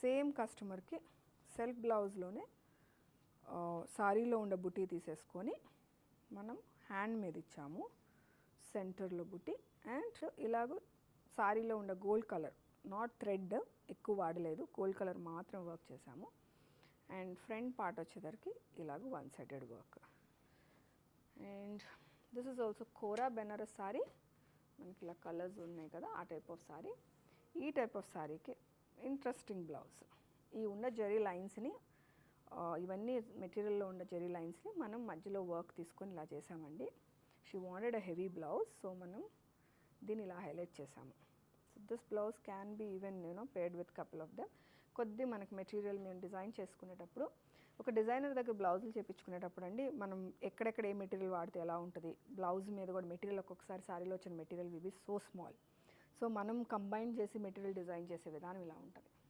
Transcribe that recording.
Same కస్టమర్కి self బ్లౌజ్లోనే సారీలో ఉండే బుటీ తీసేసుకొని మనం హ్యాండ్ మీద ఇచ్చాము, సెంటర్లో బుటీ అండ్ ఇలాగ సారీలో ఉండే గోల్డ్ కలర్, నాట్ థ్రెడ్ ఎక్కువ వాడలేదు, గోల్డ్ కలర్ మాత్రం వర్క్ చేసాము. అండ్ ఫ్రంట్ పార్ట్ వచ్చేసరికి ఇలాగ one sided work. And this is also Kora Banaras sari. మనకి ఇలా కలర్స్ ఉన్నాయి కదా, ఆ టైప్ ఆఫ్ సారీ. ఈ టైప్ ఆఫ్ సారీకి ఇంట్రెస్టింగ్ బ్లౌజ్. ఈ ఉన్న జెరీ లైన్స్ని, ఇవన్నీ మెటీరియల్లో ఉన్న జెరీ లైన్స్ని మనం మధ్యలో వర్క్ తీసుకొని ఇలా చేసామండి. She wanted a heavy blouse, so మనం దీన్ని ఇలా హైలైట్ చేసాము. So this blouse can be even paired with couple of them. కొద్ది మనకి మెటీరియల్ మేము డిజైన్ చేసుకునేటప్పుడు, ఒక డిజైనర్ దగ్గర బ్లౌజులు చేయించుకునేటప్పుడు అండి, మనం ఎక్కడెక్కడ ఏ మెటీరియల్ వాడితే ఎలా ఉంటుంది, బ్లౌజ్ మీద కూడా మెటీరియల్ ఒక్కొక్కసారి సారీలో వచ్చిన material will be so small. So మనం కంబైన్ చేసి మెటీరియల్ డిజైన్ చేసే విధానం ఇలా ఉంటుంది.